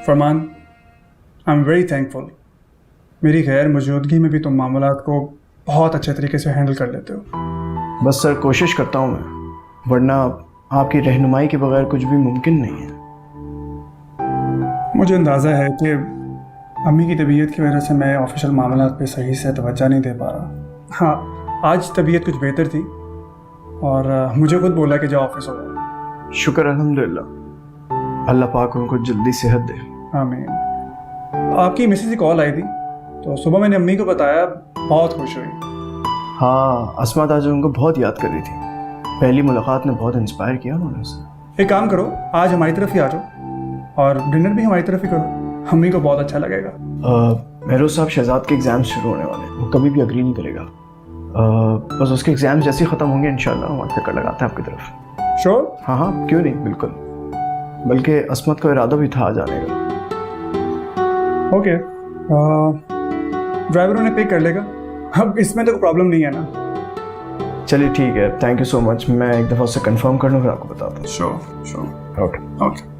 Farman, I am very thankful. मेरी गैर मौजूदगी में भी तुम मामलात को बहुत अच्छे तरीके से हैंडल कर लेते हो। बस सर कोशिश करता हूँ मैं, वरना आपकी रहनुमाई के बगैर कुछ भी मुमकिन नहीं है। मुझे अंदाज़ा है कि अम्मी की तबीयत की वजह से मैं ऑफिशियल मामलात पे सही से तवज्जो नहीं दे पा रहा। हाँ, आज तबीयत कुछ बेहतर थी और मुझे खुद बोला कि जाओ ऑफिस हो। शुक्र अल्हम्दुलिल्लाह, अल्लाह पाक उनको जल्दी सेहत दे। आमीन। आपकी मिसेज की कॉल आई थी तो सुबह मैंने अम्मी को बताया, बहुत खुश हुई। हाँ, अस्मात आज उनको बहुत याद कर रही थी। पहली मुलाकात ने बहुत इंस्पायर किया उन्होंने उसे। एक काम करो, आज हमारी तरफ ही आ जाओ और डिनर भी हमारी तरफ ही करो, अम्मी को बहुत अच्छा लगेगा। महरोज साहब, शहजाद के एग्जाम शुरू होने वाले हैं, वो कभी भी अग्री नहीं करेगा। बस उसके एग्जाम जैसे ही ख़त्म होंगे इंशाल्लाह हम चक्कर लगाते हैं आपकी तरफ। श्योर? हाँ हाँ, क्यों नहीं, बिल्कुल। बल्कि अस्मत का इरादा भी था आ जाने का। ओके, ड्राइवर उन्हें पे कर लेगा, अब इसमें तो कोई प्रॉब्लम नहीं है ना। चलिए ठीक है, थैंक यू सो मच। मैं एक दफ़ा उससे कंफर्म कर लूँ फिर आपको बताता हूँ। श्योर। Okay okay.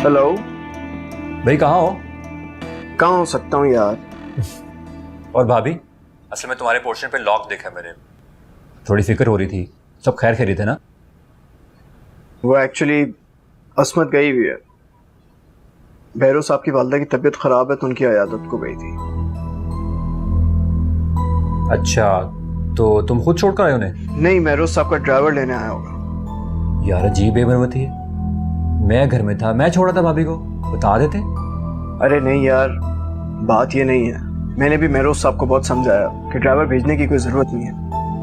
हेलो भाई, कहाँ हो? कहाँ हो सकता हूँ यार। और भाभी? असल में तुम्हारे पोर्शन पे लॉक देखा मैंने, थोड़ी फिक्र हो रही थी। सब खैर खैरियत है ना? वो एक्चुअली अस्मत गई हुई है। भैरव साहब की वालदा की तबीयत खराब है तो उनकी अयादत को गई थी। अच्छा, तो तुम खुद छोड़ कर आए उन्हें? नहीं, महरोज साहब का ड्राइवर लेने आया होगा। यार अजीब बेमरमती है, मैं घर में था, मैं छोड़ा था भाभी को, बता देते। अरे नहीं यार, बात ये नहीं है। मैंने भी महरोज साहब को बहुत समझाया कि ड्राइवर भेजने की कोई ज़रूरत नहीं है,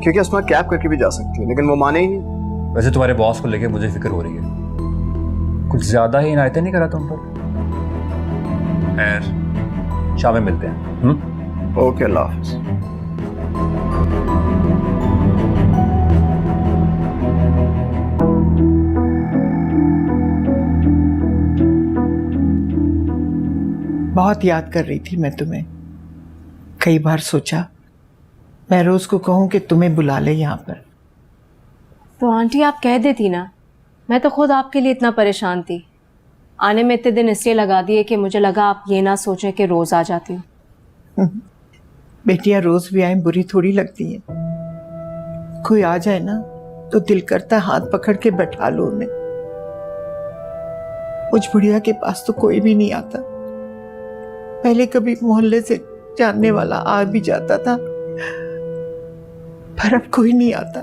क्योंकि अस्मा कैब करके भी जा सकती है, लेकिन वो माने ही नहीं। वैसे तुम्हारे बॉस को लेके मुझे फिक्र हो रही है, कुछ ज़्यादा ही इनायतें नहीं करा तुम पर। खैर, शाम में मिलते हैं। ओके, अल्लाह हाफ़िज़। बहुत याद कर रही थी मैं तुम्हें। कई बार सोचा मैं रोज को कहूँ कि तुम्हें बुला ले यहाँ पर। तो आंटी आप कह देती ना, मैं तो खुद आपके लिए इतना परेशान थी। आने में इतने दिन इसलिए लगा दिए कि मुझे लगा आप ये ना सोचें कि रोज आ जाती हूँ। बेटियां रोज भी आए बुरी थोड़ी लगती हैं। कोई आ जाए ना तो दिल करता हाथ पकड़ के बैठा लो उन्हें। मुझ बुढ़िया के पास तो कोई भी नहीं आता। पहले कभी मोहल्ले से जानने वाला आ भी जाता था, पर अब कोई नहीं आता।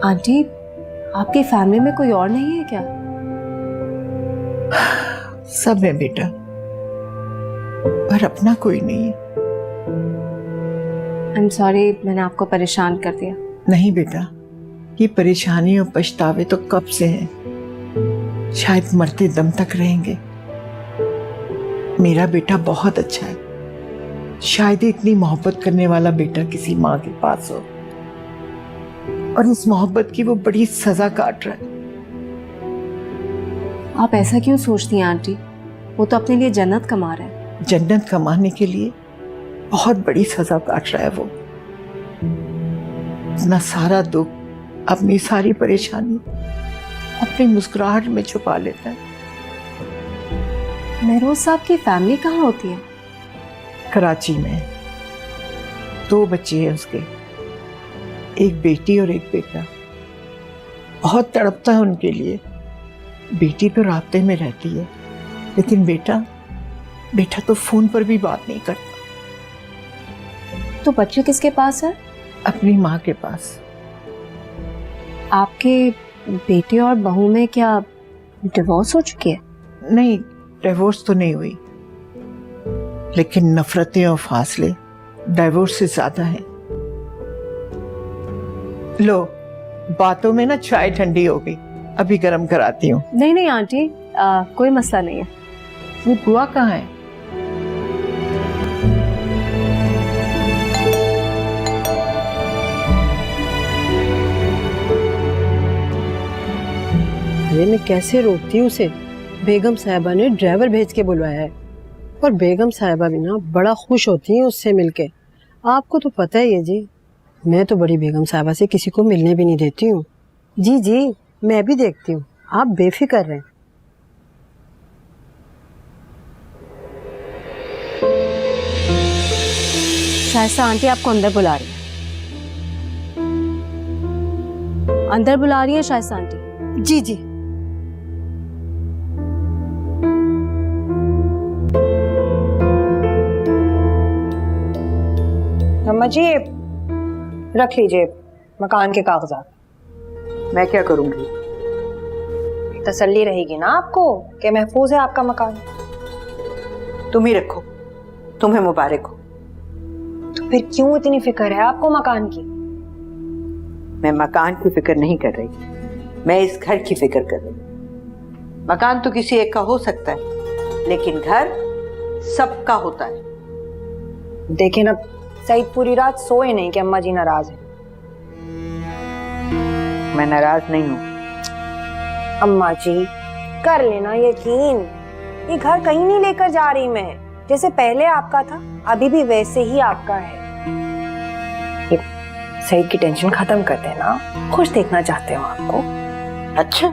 आंटी, आपकी फैमिली में कोई और नहीं है क्या? सब है बेटा, पर अपना कोई नहीं है। आई एम सॉरी, मैंने आपको परेशान कर दिया। नहीं बेटा, ये परेशानी और पछतावे तो कब से हैं, शायद मरते दम तक रहेंगे। मेरा बेटा बहुत अच्छा है, शायद इतनी मोहब्बत करने वाला बेटा किसी माँ के पास हो, और इस मोहब्बत की वो बड़ी सजा काट रहा है। आप ऐसा क्यों सोचती हैं आंटी? वो तो अपने लिए जन्नत कमा रहा है। जन्नत कमाने के लिए बहुत बड़ी सजा काट रहा है वो। अपना सारा दुख, अपनी सारी परेशानी अपनी मुस्कुराहट में छुपा लेता है। महरोज साहब की फैमिली कहाँ होती है? कराची में 2 बच्चे हैं उसके, एक बेटी और एक बेटा। बहुत तड़पता है उनके लिए। बेटी तो रास्ते में रहती है, लेकिन बेटा तो फोन पर भी बात नहीं करता। तो बच्चे किसके पास है? अपनी माँ के पास। आपके बेटे और बहू में क्या डिवोर्स हो चुकी है? नहीं, डिवोर्स तो नहीं हुई, लेकिन नफरतें और फासले डिवोर्स से ज्यादा है। लो, बातों में ना चाय ठंडी हो गई, अभी गर्म कराती हूँ। नहीं नहीं आंटी, कोई मसला नहीं है। वो बुआ कहाँ है? अरे मैं कैसे रोकती हूँ उसे। बेगम साहिबा ने ड्राइवर भेज के बुलवाया है और बेगम साहिबा भी ना बड़ा खुश होती हैं उससे मिलके। आपको तो पता ही है जी, मैं तो बड़ी बेगम साहिबा से किसी को मिलने भी नहीं देती हूँ। जी जी, मैं भी देखती हूँ, आप बेफिक्र रहें। शायस्ता आंटी आपको अंदर बुला रही है। अंदर बुला रही है शायस्ता आंटी। जी जी। अम्मा जी, ये रख लीजिए मकान के कागजात। मैं क्या करूंगी? तसल्ली रहेगी ना आपको कि महफूज है आपका मकान। तुम ही रखो, तुम्हें मुबारक हो। तो फिर क्यों इतनी फिक्र है आपको मकान की? मैं मकान की फिक्र नहीं कर रही, मैं इस घर की फिक्र कर रही हूँ। मकान तो किसी एक का हो सकता है, लेकिन घर सबका होता है। देखें ना, सईद पूरी रात सोए नहीं कि अम्मा जी नाराज है। मैं नाराज नहीं हूँ। अम्मा जी, कर लेना यकीन, ये घर कहीं नहीं लेकर जा रही मैं। जैसे पहले आपका था, अभी भी वैसे ही आपका है। ये सईद की टेंशन खत्म कर देना, खुश देखना चाहते हो आपको। अच्छा,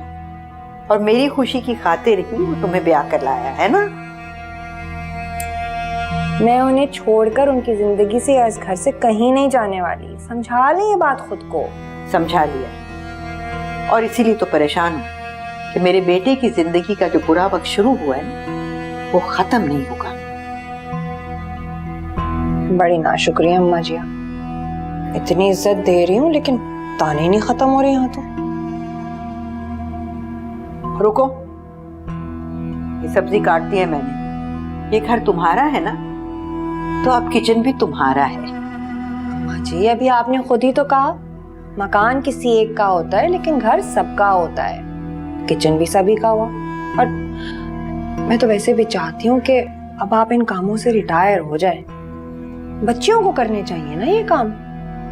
और मेरी खुशी की खातिर ही वो तुम्हें ब्याह कर लाया है ना? मैं उन्हें छोड़कर उनकी जिंदगी से या इस घर से कहीं नहीं जाने वाली। समझा लें ये बात खुद को। समझा लिया, और इसीलिए तो परेशान हूँ कि मेरे बेटे की जिंदगी का जो बुरा वक्त शुरू हुआ है वो खत्म नहीं होगा। बड़ी नाशुक्रिया अम्मा जी, इतनी इज्जत दे रही हूँ लेकिन ताने नहीं खत्म हो रहे यहाँ तो। रुको, ये सब्जी काट दी है मैंने। ये घर तुम्हारा है ना, तो अब किचन भी तुम्हारा है। अम्मा जी, अभी आपने खुद ही तो कहा मकान किसी एक का होता है लेकिन घर सबका होता है। किचन भी सभी का हुआ। और मैं तो वैसे भी चाहती हूँ कि अब आप इन कामों से रिटायर हो जाए। बच्चियों को करने चाहिए ना ये काम।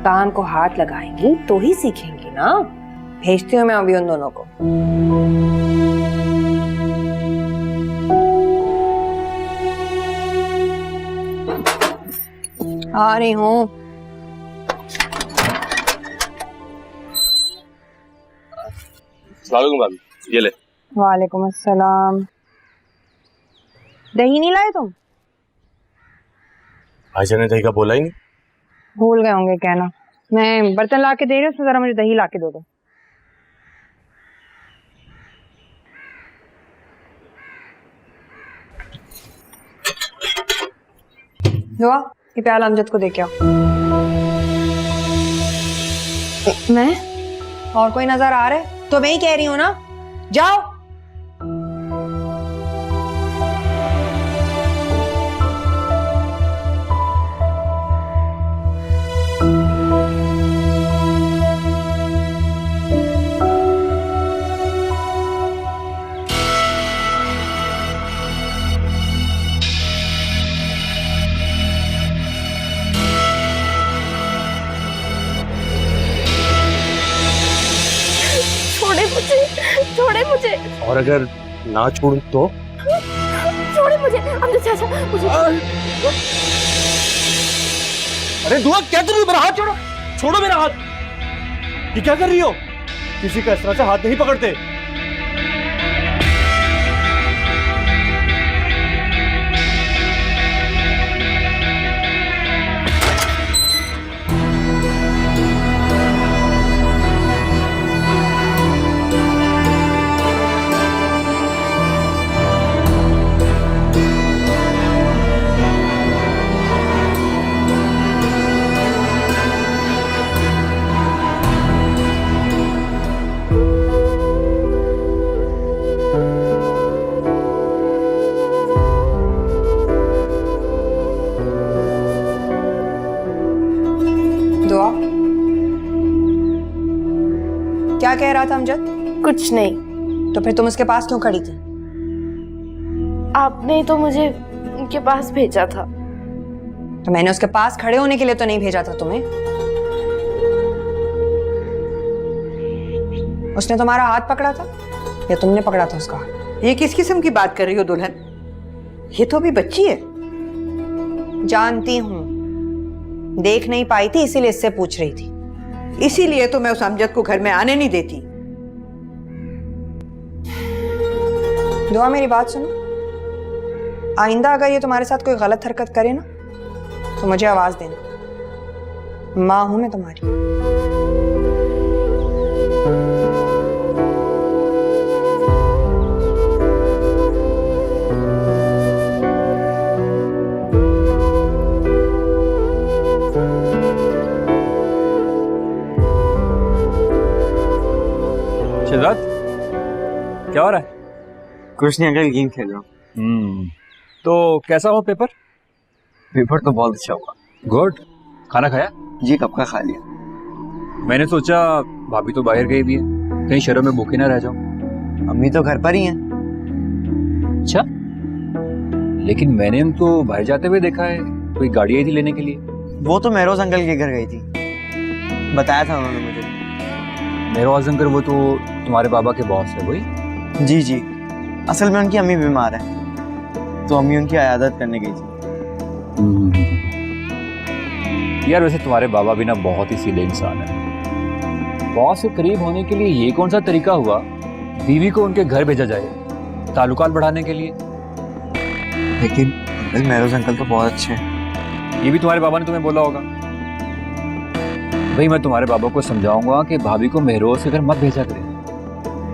काम को हाथ लगाएंगी तो ही सीखेंगी ना। भेजती हूँ मैं अभी उन दोनों को। आ रही हूँ। ये ले। वालेकुम अस्सलाम। दही नहीं लाए तुम? भाईजान ने दही का बोला ही नहीं। भूल गए होंगे कहना। मैं बर्तन ला के दे रही हूँ, उसमें जरा मुझे दही ला के दे दो। दुआ, ये प्याला अमजद को दे के आओ। मैं? और कोई नजर आ रहा है? तो मैं ही कह रही हूँ ना, जाओ। छोड़े मुझे। और अगर ना छोड़ूं तो? छोड़े मुझे अमजद चाचा, मुझे। अरे दुआ, क्या कर रही हो? मेरा हाथ छोड़ो, छोड़ो मेरा हाथ। ये क्या कर रही हो? किसी का इस तरह से हाथ नहीं पकड़ते। दुआ, क्या कह रहा था अमजद? कुछ नहीं। तो फिर तुम उसके पास क्यों खड़ी थी? आपने ही तो मुझे उनके पास भेजा था। तो मैंने उसके पास खड़े होने के लिए तो नहीं भेजा था तुम्हें। उसने तुम्हारा हाथ पकड़ा था या तुमने पकड़ा था उसका हाथ? ये किस किस्म की बात कर रही हो दुल्हन? ये तो अभी बच्ची है। जानती हूं, देख नहीं पाई थी इसीलिए इससे पूछ रही थी। इसीलिए तो मैं उस अमजद को घर में आने नहीं देती। दुआ मेरी बात सुनो, आइंदा अगर ये तुम्हारे साथ कोई गलत हरकत करे ना तो मुझे आवाज देना। माँ हूं मैं तुम्हारी। शहजाद, क्या हो रहा है? कुछ नहीं अंकल, गेम खेल रहा हूँ। तो कैसा हो पेपर? पेपर तो बहुत अच्छा हुआ। गुड। खाना खाया? जी कब का खा लिया। मैंने सोचा भाभी तो बाहर गई भी है, कहीं शहरों में भूखे ना रह जाऊं। अम्मी तो घर पर ही हैं। अच्छा, लेकिन मैंने उनको बाहर जाते हुए देखा है। कोई गाड़ी आई थी लेने के लिए। वो तो महरोज अंकल के घर गई थी, बताया था उन्होंने मुझे। महरोज अंकल वो तो तुम्हारे बाबा के बॉस है वही? जी जी, असल में उनकी अम्मी बीमार है तो अम्मी उनकी इयादत करने गई थी। यार वैसे तुम्हारे बाबा भी ना बहुत ही सीधे इंसान है। बॉस के करीब होने के लिए ये कौन सा तरीका हुआ बीवी को उनके घर भेजा जाए ताल्लुकात बढ़ाने के लिए? लेकिन अंकल महरोज अंकल तो बहुत अच्छे हैं। ये भी तुम्हारे बाबा ने तुम्हें बोला होगा? भाई मैं तुम्हारे बाबा को समझाऊंगा कि भाभी को महरोज के घर मत भेजा करें।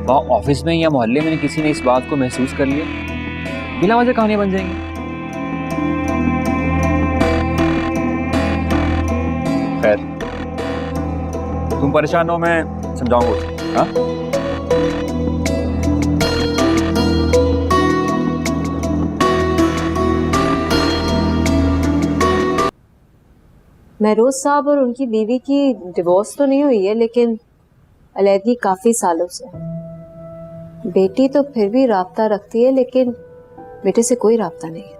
वहाँ ऑफिस में या मोहल्ले में किसी ने इस बात को महसूस कर लिया, बिना वजह कहानियां बन जाएंगी। खैर, तुम परेशान हो, मैं समझाऊंगा। हाँ? महरोज साहब और उनकी बीवी की डिवोर्स तो नहीं हुई है, लेकिन अलैदगी काफी सालों से। बेटी तो फिर भी राब्ता रखती है, लेकिन बेटे से कोई राब्ता नहीं है।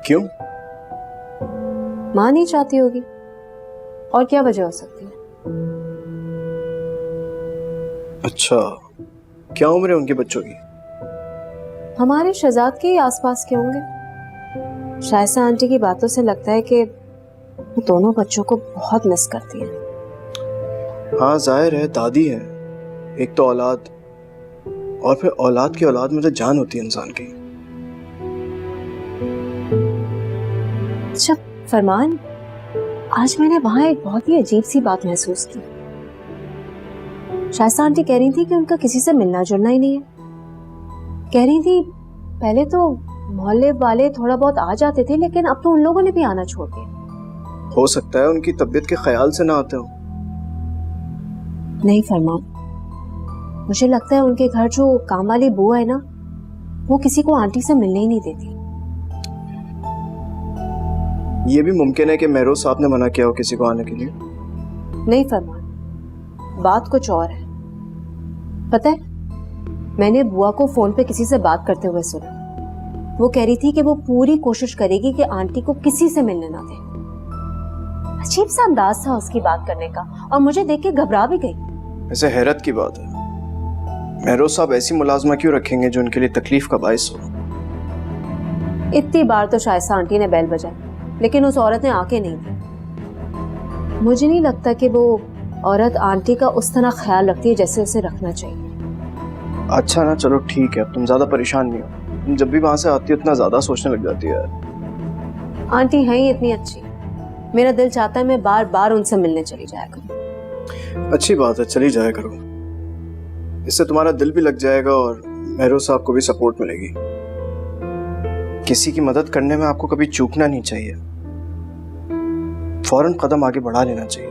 क्यों? मां नहीं चाहती होगी, और क्या वजह हो सकती है? अच्छा, क्या उम्र है उनके बच्चों की? हमारे शहजाद के ही आसपास के होंगे। शायसा आंटी की बातों से लगता है कि वो दोनों बच्चों को बहुत मिस करती है। हाँ जाहिर है, दादी है एक तो औलाद, और फिर औलाद की औलाद में तो जान होती है इंसान की। अच्छा फरमान, आज मैंने वहां एक बहुत ही अजीब सी बात महसूस की। शायसा आंटी कह रही थी कि उनका किसी से मिलना जुलना ही नहीं है। कह रही थी पहले तो मोहल्ले वाले थोड़ा बहुत आ जाते थे, लेकिन अब तो उन लोगों ने भी आना छोड़ दिया। हो सकता है उनकी तबीयत के ख्याल से ना आते हो। नहीं फरमान, मुझे लगता है उनके घर जो काम वाली बुआ है ना, वो किसी को आंटी से मिलने ही नहीं देती। ये भी मुमकिन है कि महरोज साहब ने मना किया हो किसी को आने के लिए। नहीं फरमान, बात कुछ और है। पता है, मैंने बुआ को फोन पे किसी से बात करते हुए सुना। वो कह रही थी कि वो पूरी कोशिश करेगी कि आंटी को किसी से मिलने ना दे। अजीब सा अंदाज था उसकी बात करने का, और मुझे देख के घबरा भी गई। वैसे हैरत की बात है, महरोज साहब ऐसी मुलाजमा क्यों रखेंगे जो उनके लिए तकलीफ का बायस हो? इतनी बार तो शायसा आंटी ने बेल बजाई, लेकिन उस औरत ने आके नहीं दी। मुझे नहीं लगता कि वो औरत आंटी का उस तरह ख्याल रखती है जैसे उसे रखना चाहिए। अच्छा ना, चलो ठीक है, अब तुम ज्यादा परेशान नहीं हो। तुम जब भी वहां से आती हो इतना ज्यादा सोचने लग जाती है। आंटी है ही इतनी अच्छी, मेरा दिल चाहता है मैं बार बार उनसे मिलने चली जाया करूं। अच्छी बात है, चली जाया करो, इससे तुम्हारा दिल भी लग जाएगा और महरोज साहब को भी सपोर्ट मिलेगी। किसी की मदद करने में आपको कभी चूकना नहीं चाहिए, फौरन कदम आगे बढ़ा लेना चाहिए।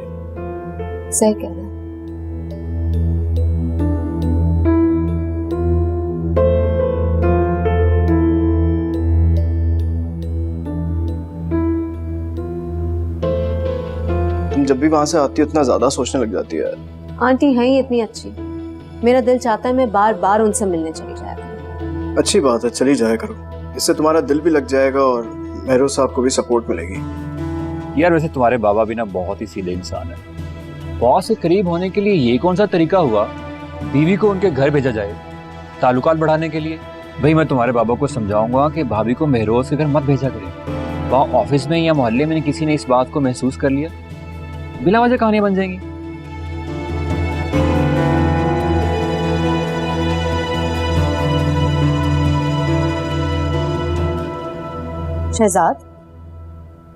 सही कह रहे हैं। तुम लेकिन जब भी वहां से आती है उतना ज्यादा सोचने लग जाती है। आंटी हैं ही इतनी अच्छी, मेरा दिल चाहता है मैं बार बार उनसे मिलने चली जाया करूं। अच्छी बात है, चली जाया करो, इससे तुम्हारा दिल भी लग जाएगा और मेहरोज साहब को भी सपोर्ट मिलेगी। यार वैसे तुम्हारे बाबा भी ना बहुत ही सीधे इंसान है। बॉस से करीब होने के लिए ये कौन सा तरीका हुआ बीवी को उनके घर भेजा जाए ताल्लुकात बढ़ाने के लिए? भाई मैं तुम्हारे बाबा को समझाऊंगा कि भाभी को महरोज के घर मत भेजा करें। वहाँ ऑफिस में या मोहल्ले में किसी ने इस बात को महसूस कर लिया, बिना वजह कहानियां बन जाएंगी। शहजाद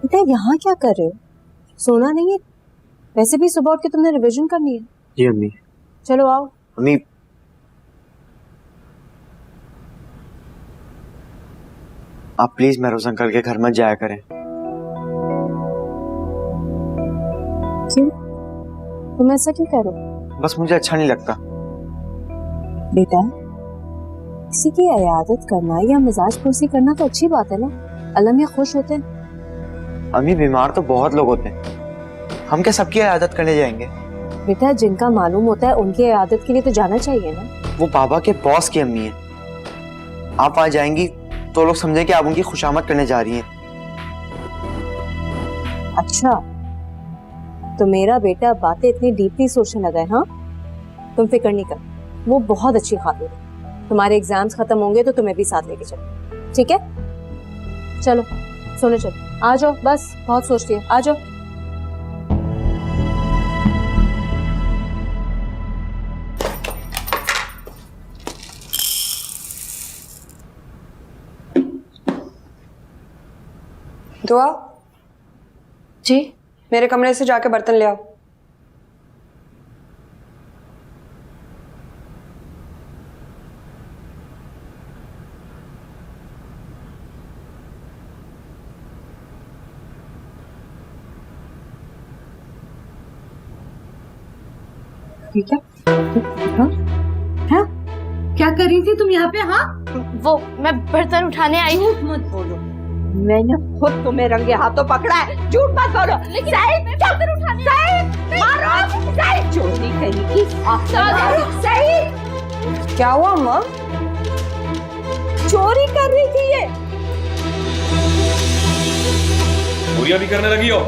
बेटा यहाँ क्या कर रहे हो? सोना नहीं है? वैसे भी सुबह उठ के तुमने रिवीजन करनी है। जी अम्मी। चलो आओ। अम्मी आप प्लीज महरोज अंकल के घर मत जाया करें। क्यों? तुम ऐसा क्यों कह रहे हो? बस मुझे अच्छा नहीं लगता। बेटा किसी की इयादत करना या मिजाज पुरसी करना तो अच्छी बात है ना, अल्लाह में खुश होते हैं। अम्मी बीमार तो बहुत लोग होते हैं, हम क्या सबकी इयादत करने जाएंगे? बेटा जिनका मालूम होता है उनकी इयादत के लिए तो जाना चाहिए ना। वो बाबा के बॉस की अम्मी है, आप वहां जाएंगी तो लोग समझें कि आप उनकी खुशामद करने जा रही हैं। अच्छा तो मेरा बेटा बातें इतनी डीपली सोचने लगा है। हाँ तुम फिक्र नहीं कर, वो बहुत अच्छी खातून है। तुम्हारे एग्जाम्स खत्म होंगे तो तुम्हें भी साथ लेके चलो, ठीक है? चलो सोने चलो, आ जाओ, बस बहुत सोचती है, आ जाओ। दुआ जी मेरे कमरे से जाके बर्तन ले आओ। ठीक है? हाँ? हाँ? क्या कर रही थी तुम यहाँ पे? हाँ वो मैं बर्तन उठाने आई हूँ। मत बोलो, मैंने खुद तुम्हें रंगे हाथों पकड़ा है, झूठ मत बोलो। बर्तन उठाने मारो, चोरी करेगी। सही क्या हुआ अम्मा? चोरी कर रही थी ये। चोरिया भी करने लगी हो?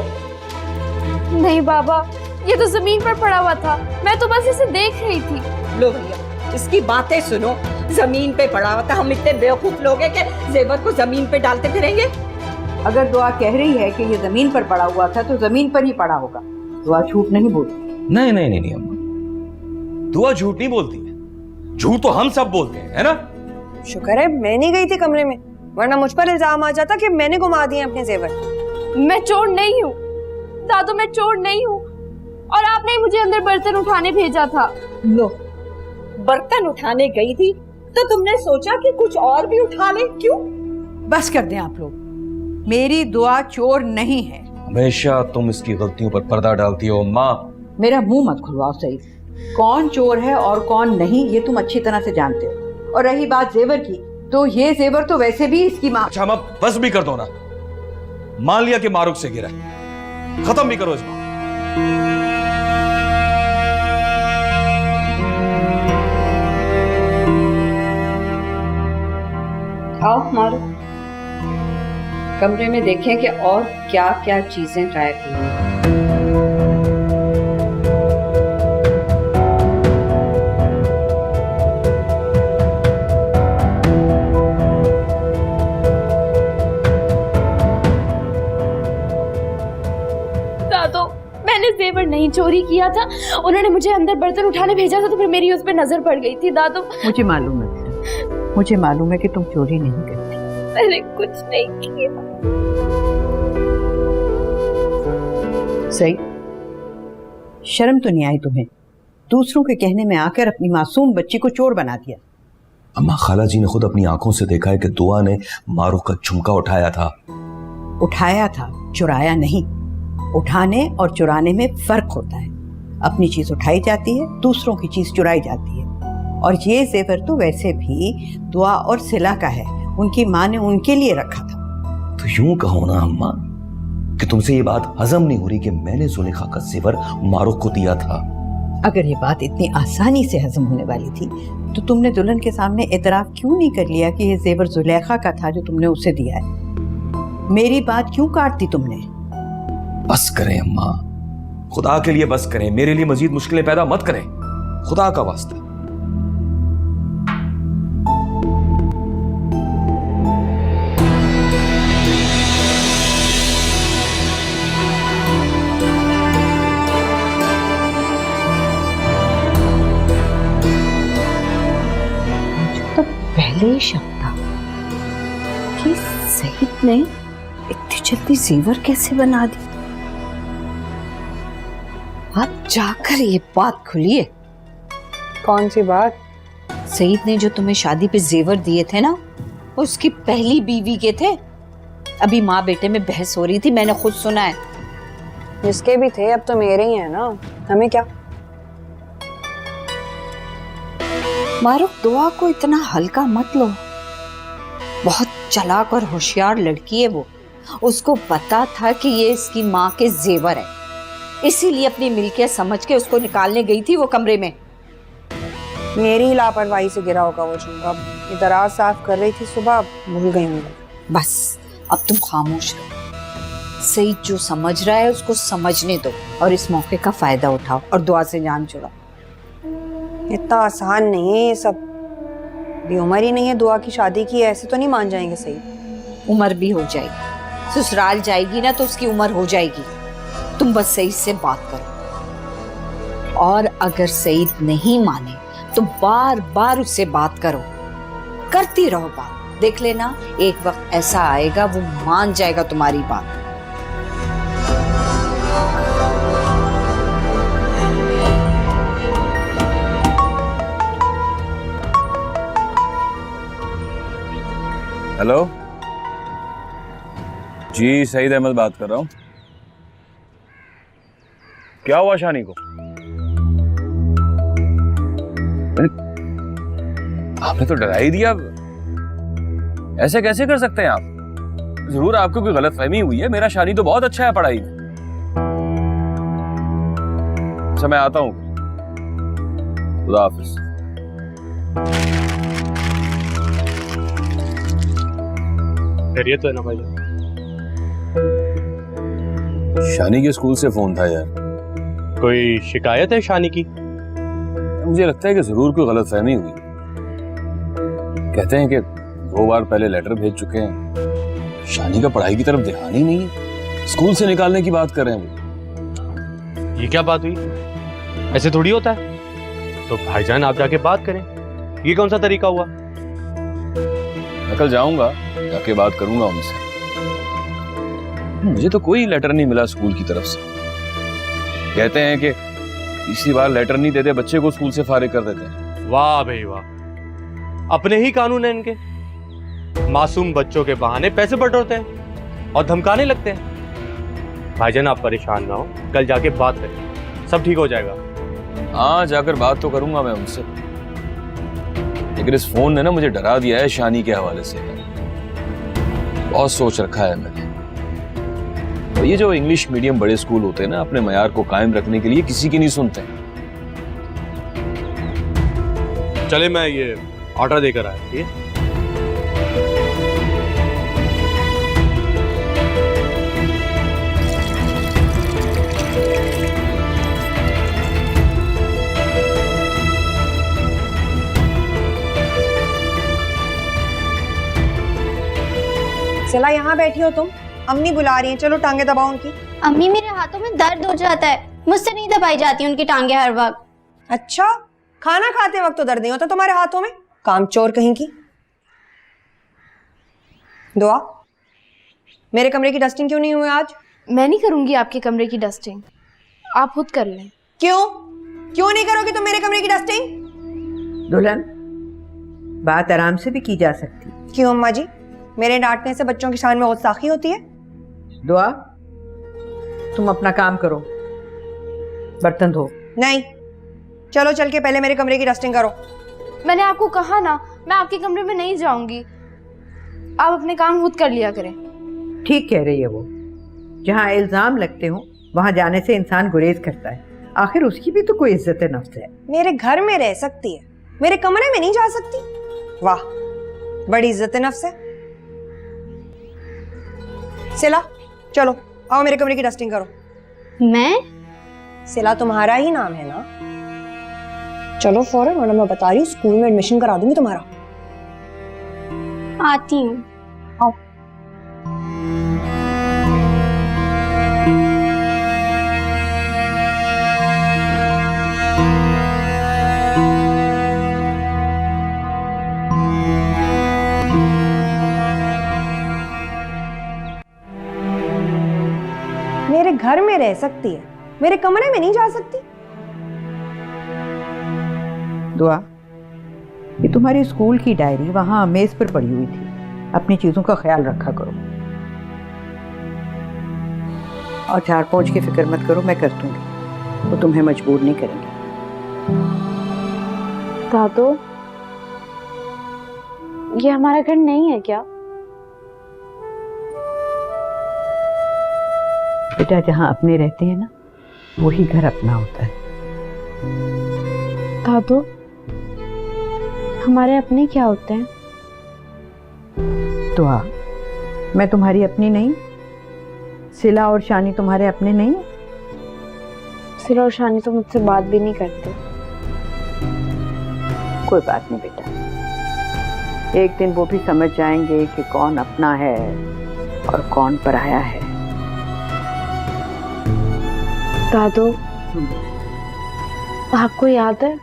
नहीं बाबा, ये तो जमीन पर पड़ा हुआ था, मैं तो बस इसे देख रही थी। लो भैया इसकी बातें सुनो, जमीन पे पड़ा हुआ था। हम इतने बेवकूफ लोग हैं कि जेवर को जमीन पे डालते फिरेंगे। अगर दुआ कह रही है कि ये जमीन पर पड़ा हुआ था तो जमीन पर ही पड़ा होगा। दुआ झूठ नहीं बोलती। नहीं नहीं नहीं अम्मा, दुआ झूठ नहीं बोलती है, झूठ तो हम सब बोलते हैं, है ना? शुक्र है मैं नहीं गई थी कमरे में, वरना मुझ पर इल्जाम आ जाता कि मैंने घुमा दिए अपने जेवर। मैं चोर नहीं हूँ दादू, मैं चोर नहीं हूँ, और आपने मुझे अंदर बर्तन उठाने भेजा था। लो बर्तन उठाने गई थी तो तुमने सोचा कि कुछ और भी उठा ले, क्यों? बस कर दें आप लोग, मेरी दुआ चोर नहीं है। हमेशा तुम इसकी गलतियों पर पर्दा डालती हो माँ। मेरा मुंह मत खुलवाओ सही। कौन चोर है और कौन नहीं ये तुम अच्छी तरह से जानते हो। और रही बात जेवर की, तो ये जेवर तो वैसे भी इसकी माँ। अच्छा माँ बस भी कर दो ना, मान लिया कि मारूक से गिरा, खत्म भी करो इस बात। आओ मारो, कमरे में देखें कि और क्या क्या चीजें गायब हुई हैं। दादू मैंने जेवर नहीं चोरी किया था, उन्होंने मुझे अंदर बर्तन उठाने भेजा था तो फिर मेरी उस पर नजर पड़ गई थी। दादू मुझे मालूम है बेटा, मुझे मालूम है कि तुम चोरी नहीं करती। मैंने कुछ नहीं किया। सही, शर्म तो नहीं आई तुम्हें? दूसरों के कहने में आकर अपनी मासूम बच्ची को चोर बना दिया। अम्मा खाला जी ने खुद अपनी आंखों से देखा है कि दुआ ने मारूख का झुमका उठाया था। उठाया था, चुराया नहीं। उठाने और चुराने में फर्क होता है। अपनी चीज उठाई जाती है, दूसरों की चीज चुराई जाती है। और ये जेवर तो वैसे भी दुआ और सिला का है, उनकी माँ ने उनके लिए रखा था। तो यूं कहो ना अम्मा कि तुमसे ये बात हजम नहीं हो रही कि मैंने जुलेखा का जेवर मारूख को दिया था। अगर ये बात इतनी आसानी से हजम होने वाली थी तो तुमने दुल्हन के सामने एतराफ क्यों नहीं कर लिया कि ये जेवर जुलेखा का था जो तुमने उसे दिया है? मेरी बात क्यों काट दी तुमने? बस करें अम्मा, खुदा के लिए बस करें, मेरे लिए मजीद मुश्किलें पैदा मत करें, खुदा का वास्ता। तो पहले ही शक था कि सईद ने इतनी जल्दी जेवर कैसे बना दी। अब जाकर ये बात खुली है। कौन सी बात? सईद ने जो तुम्हें शादी पे जेवर दिए थे ना, उसकी पहली बीवी के थे। अभी माँ बेटे में बहस हो रही थी, मैंने खुद सुना है। जिसके भी थे अब तो मेरे ही हैं ना, हमें क्या। मारूख, दुआ को इतना हल्का मत लो। बहुत चालाक और होशियार लड़की है वो। उसको पता था कि ये इसकी माँ के जेवर है, इसीलिए अपनी मिल्कियत समझ के उसको निकालने गई थी वो कमरे में। मेरी ही लापरवाही से गिरा होगा वो चुंगा। ये दराज साफ कर रही थी सुबह, भूल गई हूँ। बस अब तुम खामोश रहो। सईद जो समझ रहा है उसको समझने दो और इस मौके का फायदा उठाओ और दुआ से जान छुड़ाओ। इतना आसान नहीं है ये सब। भी उम्र ही नहीं है दुआ की शादी की, ऐसे तो नहीं मान जाएंगे सईद। उम्र भी हो जाएगी, ससुराल जाएगी ना तो उसकी उम्र हो जाएगी। तुम बस सईद से बात करो, और अगर सईद नहीं माने तो बार बार उससे बात करो, करती रहो बात। देख लेना, एक वक्त ऐसा आएगा वो मान जाएगा तुम्हारी बात। हेलो जी, सईद अहमद बात कर रहा हूँ। क्या हुआ शानी को? आपने तो डरा ही दिया। ऐसे कैसे कर सकते हैं आप? जरूर आपको कोई गलतफहमी हुई है। मेरा शानी तो बहुत अच्छा है पढ़ाई में। अच्छा, मैं आता हूँ। खुदा हाफिज। खैरियत तो है ना भाई? शानी के स्कूल से फोन था यार। कोई शिकायत है शानी की? मुझे लगता है कि जरूर कोई गलतफहमी हुई। कहते हैं कि 2 बार पहले लेटर भेज चुके हैं। शानी का पढ़ाई की तरफ ध्यान ही नहीं है। स्कूल से निकालने की बात कर रहे हैं वो। ये क्या बात हुई? ऐसे थोड़ी होता है। तो भाईजान आप जाके बात करें। ये कौन सा तरीका हुआ? मैं कल जाऊंगा, जाके बात करूंगा उनसे। मुझे तो कोई लेटर नहीं मिला स्कूल की तरफ से। कहते हैं कि तीसरी बार लेटर नहीं देते बच्चे को स्कूल से फारिग कर देते हैं। वाह भाई वाह, अपने ही कानून है इनके। मासूम बच्चों के बहाने पैसे बटोरते हैं और धमकाने लगते हैं। भाईजान आप परेशान ना हो, कल जाके बात करें, सब ठीक हो जाएगा। हाँ, जाकर बात तो करूंगा मैं उनसे, लेकिन इस फोन ने ना मुझे डरा दिया है शानी के हवाले से। बहुत सोच रखा है मैंने। तो ये जो इंग्लिश मीडियम बड़े स्कूल होते हैं ना, अपने मयार को कायम रखने के लिए किसी की नहीं सुनते। चले, मैं ये ऑर्डर देकर आया। ठीक है? चला, यहाँ बैठी हो तुम? अम्मी बुला रही हैं, चलो टांगे दबाओ उनकी। अम्मी, मेरे हाथों में दर्द हो जाता है, मुझसे नहीं दबाई जाती उनकी टांगे हर वक्त। अच्छा, खाना खाते वक्त तो दर्द नहीं होता तुम्हारे हाथों में? कामचोर कहीं की। दुआ, मेरे कमरे की डस्टिंग क्यों नहीं हुई आज? मैं नहीं करूंगी आपके कमरे की डस्टिंग, आप खुद कर लें। क्यों क्यों नहीं करोगी तुम मेरे कमरे की डस्टिंग? दुल्हन, बात आराम से भी की जा सकती। क्यों अम्मा जी, मेरे डांटने से बच्चों की शान में गुस्ताखी होती है? दुआ, तुम अपना काम करो, बर्तन धो। नहीं, चलो चल के पहले मेरे कमरे की डस्टिंग करो। मैंने आपको कहा ना, मैं आपके कमरे में नहीं जाऊंगी, आप अपने काम खुद कर लिया करें। ठीक कह रही है वो, जहाँ इल्जाम लगते हो वहाँ जाने से इंसान गुरेज करता है। आखिर उसकी भी तो कोई इज्जत नफ्स है। मेरे घर में रह सकती है, मेरे कमरे में नहीं जा सकती? वाह, बड़ी इज्जत नफ्स है। सिला, चलो आओ मेरे कमरे की डस्टिंग करो। मैं? सिला तुम्हारा ही नाम है ना? चलो फौरन, वरना मैं बता रही हूँ स्कूल में एडमिशन करा दूंगी तुम्हारा। आती हूँ। आओ। मेरे घर में रह सकती है, मेरे कमरे में नहीं जा सकती? दुआ, ये तुम्हारी स्कूल की डायरी वहाँ मेज पर पड़ी हुई थी, अपनी चीजों का ख्याल रखा करो। और झाड़ पोंछ की फिक्र मत करो, मैं कर दूंगी, वो तुम्हें मजबूर नहीं करेंगे। दादू, ये हमारा घर नहीं है क्या? बेटा, जहाँ अपने रहते हैं ना, वही घर अपना होता है। दादू, हमारे अपने क्या होते हैं? दुआ, मैं तुम्हारी अपनी नहीं? सिला और शानी तुम्हारे अपने नहीं? सिला और शानी तो मुझसे बात भी नहीं करते। कोई बात नहीं बेटा, एक दिन वो भी समझ जाएंगे कि कौन अपना है और कौन पराया है। दादू, आपको याद है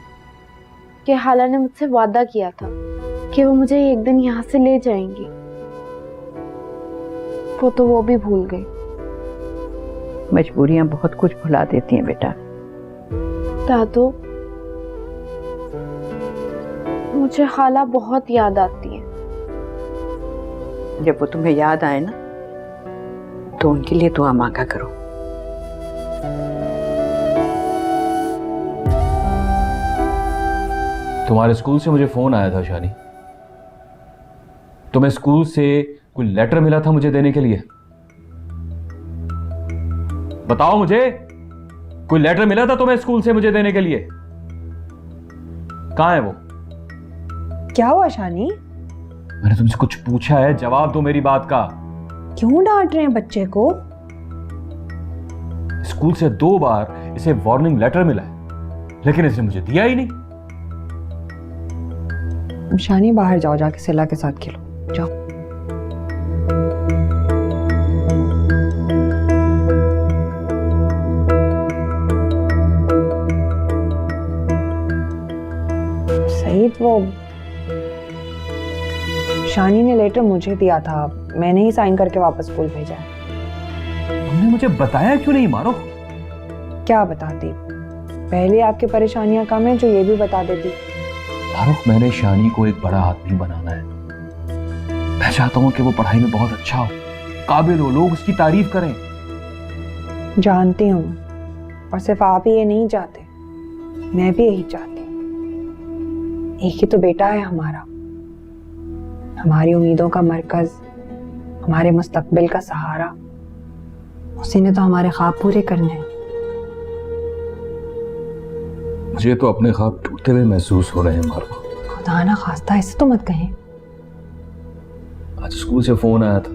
कि हाला ने मुझसे वादा किया था कि वो मुझे एक दिन यहाँ से ले जाएंगी? वो भी भूल गई। मजबूरियां बहुत कुछ भुला देती हैं बेटा। दादू, मुझे हाला बहुत याद आती है। जब वो तुम्हें याद आए ना, तो उनके लिए दुआ मांगा करो। तुम्हारे स्कूल से मुझे फोन आया था शानी। तुम्हें स्कूल से कोई लेटर मिला था मुझे देने के लिए? बताओ मुझे, कोई लेटर मिला था तुम्हें स्कूल से मुझे देने के लिए? कहां है वो? क्या हुआ शानी? मैंने तुमसे कुछ पूछा है, जवाब दो मेरी बात का। क्यों डांट रहे हैं बच्चे को? स्कूल से 2 बार इसे वार्निंग लेटर मिला है, लेकिन इसने मुझे दिया ही नहीं। शानी, बाहर जाओ, जाके सिला के साथ खेलो, जाओ। सईद, वो शानी ने लेटर मुझे दिया था, मैंने ही साइन करके वापस स्कूल भेजा है। तुमने मुझे बताया क्यों नहीं मारो? क्या बताती, पहले आपकी परेशानियां कम है जो ये भी बता देती। फारूक, मैंने शानी को एक बड़ा आदमी बनाना है। मैं चाहता हूं कि वो पढ़ाई में बहुत अच्छा हो, काबिल हो, लोग उसकी तारीफ करें। जानती हूँ, और सिर्फ आप ही ये नहीं चाहते, मैं भी यही चाहती हूँ। एक ही तो बेटा है हमारा, हमारी उम्मीदों का मरकज, हमारे मुस्तकबिल का सहारा। उसी ने तो हमारे ख्वाब पूरे करने हैं। मुझे तो अपने ख्वाब टूटते हुए महसूस हो रहे हैं मारो। खुदा ना खास्ता, ऐसे तो मत कहें। आज स्कूल से फोन आया था,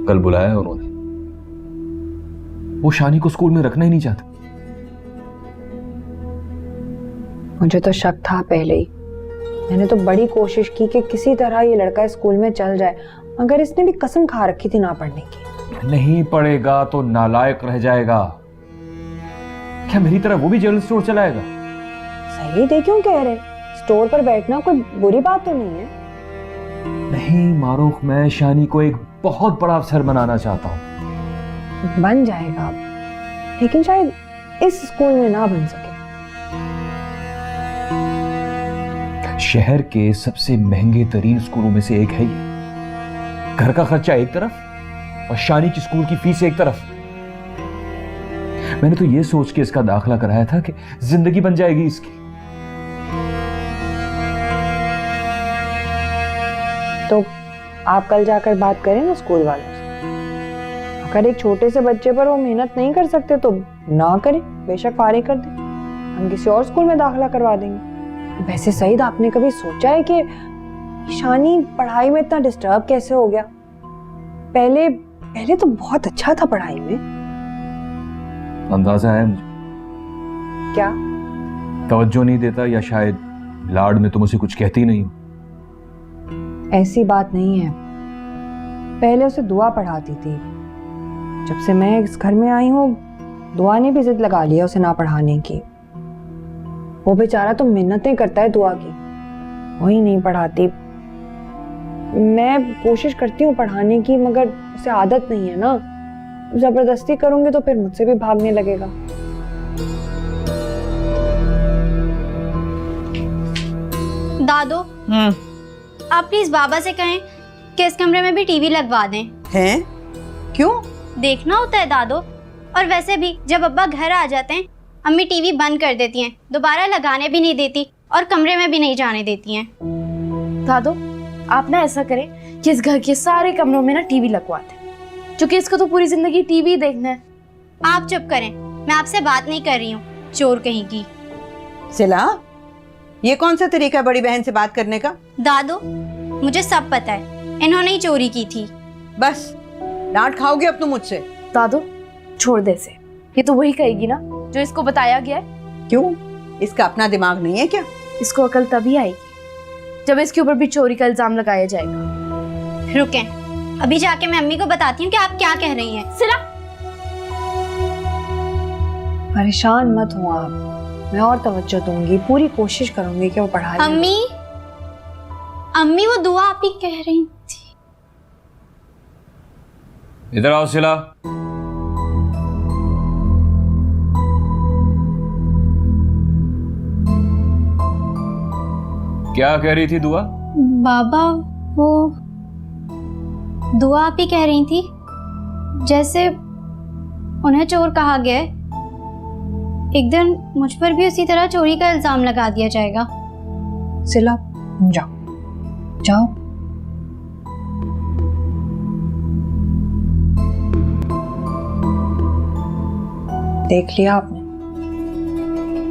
कल बुलाया उन्होंने। वो शानी को स्कूल में रखना ही नहीं चाहते। मुझे तो शक था पहले ही, मैंने तो बड़ी कोशिश की कि किसी तरह ये लड़का स्कूल में चल जाए, मगर इसने भी कसम खा रखी थी ना पढ़ने की। नहीं पढ़ेगा तो नालायक रह जाएगा। क्या मेरी तरह वो भी जनरल स्टोर चलाएगा? सही दे, क्यों कह रहे? स्टोर पर बैठना कोई बुरी बात तो नहीं है। नहीं मारूख, मैं शानी को एक बहुत बड़ा अफसर बनाना चाहता हूँ। बन जाएगा अब, लेकिन शायद इस स्कूल में ना बन सके। शहर के सबसे महंगे तरीन स्कूलों में से एक है ये। घर का खर्चा एक तरफ और शानी की स्कूल की फीस एक तरफ। मैंने तो ये सोच के इसका दाखिला कराया था कि जिंदगी बन जाएगी इसकी। तो आप कल जाकर बात करें ना स्कूल वालों से। अगर एक छोटे से बच्चे पर वो मेहनत नहीं कर सकते तो ना करें, बेशक फारिग कर दें, हम किसी और स्कूल में दाखिला करवा देंगे। वैसे सईद, आपने कभी सोचा है कि शानी पढ़ाई में इतना डिस्टर्ब कैसे हो गया? पहले तो बहुत अच्छा था पढ़ाई में। अंदाजा है मुझे। क्या? तवज्जो नहीं देता, या शायद लाड में तुम उसे कुछ कहती नहीं हो। ऐसी बात नहीं है, पहले उसे दुआ पढ़ाती थी। जब से मैं इस घर में आई हूँ, दुआ ने भी जिद लगा लिया उसे ना पढ़ाने की। वो बेचारा तो मिन्नतें करता है दुआ की, वही नहीं पढ़ाती। मैं कोशिश करती हूँ पढ़ाने की, मगर उसे आदत नहीं है ना। जबरदस्ती करूंगी तो फिर मुझसे भी भागने लगेगा। दादो, आप प्लीज बाबा से कहें कि इस कमरे में भी टीवी लगवा दें। हैं? क्यों? देखना होता है दादो। और वैसे भी जब अब्बा घर आ जाते हैं, अम्मी टीवी बंद कर देती हैं, दोबारा लगाने भी नहीं देती और कमरे में भी नहीं जाने देती हैं। दादो, आप ना ऐसा करें कि इस घर के सारे कमरों में ना टीवी लगवा दें, क्योंकि इसको तो पूरी जिंदगी टीवी देखना है। आप चुप करें, मैं आपसे बात नहीं कर रही हूँ, चोर कहीं की। सिला, ये कौन सा तरीका है बड़ी बहन से बात करने का? दादो, मुझे सब पता है, इन्होंने ही चोरी की थी। बस डांट खाओगे अब तुम मुझसे। दादो, छोड़ दे इसे, ये तो वही कहेगी ना जो इसको बताया गया है। क्यों? इसका अपना दिमाग नहीं है क्या? इसको अकल तभी आएगी जब इसके ऊपर भी चोरी का इल्जाम लगाया जाएगा। रुकें, अभी जाके मैं अम्मी को बताती हूँ कि आप क्या कह रही हैं। सिला, परेशान मत हो आप, मैं और तवज्जो दूंगी, पूरी कोशिश करूंगी कि वो पढ़ाई। अम्मी वो दुआ आप ही कह रही थी। इधर आओ सिला। क्या कह रही थी दुआ? बाबा, वो दुआ आप ही कह रही थी, जैसे उन्हें चोर कहा गया है, एक दिन मुझ पर भी उसी तरह चोरी का इल्जाम लगा दिया जाएगा। सिला, जाओ जाओ। देख लिया आपने,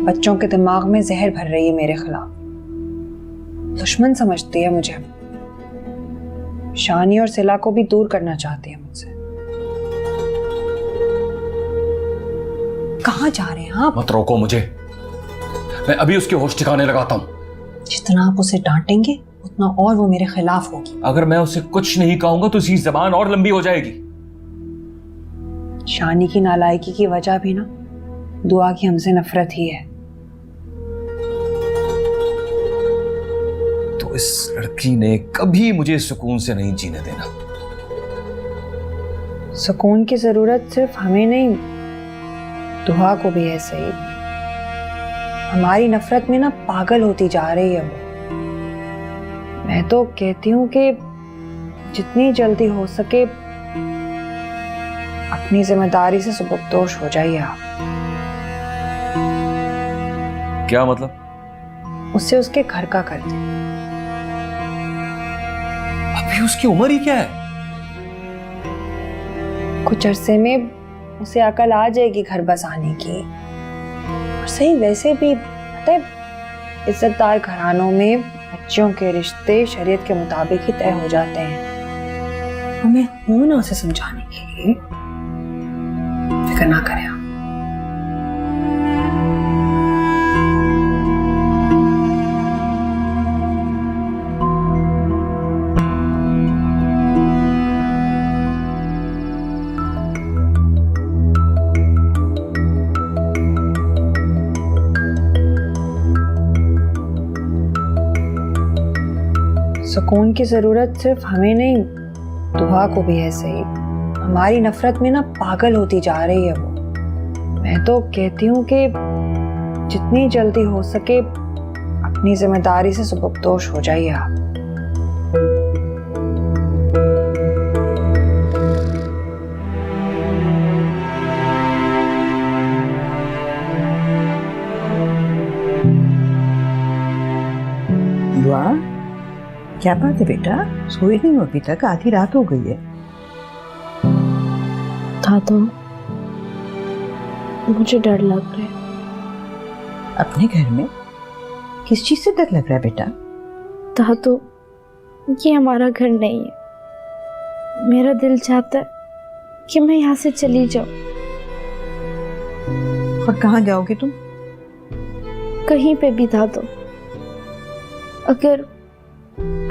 बच्चों के दिमाग में जहर भर रही है मेरे खिलाफ। दुश्मन समझती है मुझे, शानी और सिला को भी दूर करना चाहती है मुझसे। कहाँ जा रहे हैं आप? मत रोको मुझे, मैं अभी उसके होश ठिकाने लगाता हूँ। जितना आप उसे डांटेंगे उतना और वो मेरे खिलाफ होगी। अगर मैं उसे कुछ नहीं कहूंगा तो उसकी जबान और लंबी हो जाएगी। शानी की नालायकी की वजह भी ना दुआ की हमसे नफरत ही है। तो इस लड़की ने कभी मुझे सुकून से नहीं जीने देना। सुकून की जरूरत सिर्फ हमें नहीं, दुआ को भी है। सही, हमारी नफरत में ना पागल होती जा रही है वो। मैं तो कहती हूँ कि जितनी जल्दी हो सके अपनी जिम्मेदारी से सुबकदोश हो जाइए आप। क्या मतलब? उससे उसके घर का कर दे। अभी उसकी उम्र ही क्या है? कुछ अरसे में उसे अकल आ जाएगी घर बसाने की। और सही, वैसे भी पता है, इज्जतदार घरानों में बच्चों के रिश्ते शरीयत के मुताबिक ही तय हो जाते हैं। हमें हूं ना उसे समझाने के लिए, फिक्र ना करें आप। सुकून की जरूरत सिर्फ हमें नहीं, दुआ को भी है। सही, हमारी नफरत में ना पागल होती जा रही है वो। मैं तो कहती हूँ कि जितनी जल्दी हो सके अपनी जिम्मेदारी से सुबकदोश हो जाइए आप। दुआ, क्या बात है बेटा? सोई नहीं हो अभी तक? आधी रात हो गई है। दादू, मुझे डर लग रहा है। अपने घर में किस चीज से डर लग रहा है बेटा? दादू, ये हमारा घर नहीं है। मेरा दिल चाहता है कि मैं यहाँ से चली जाऊं। और कहाँ जाओगे तुम? कहीं पे भी दादू। अगर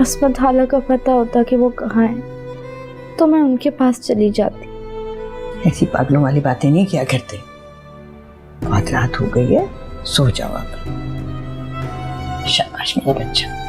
अस्मत हाला का पता होता कि वो कहाँ है तो मैं उनके पास चली जाती। ऐसी पागलों वाली बातें नहीं किया करते। बहुत रात हो गई है, सो जाओ आप। शाबाश मेरा बच्चा।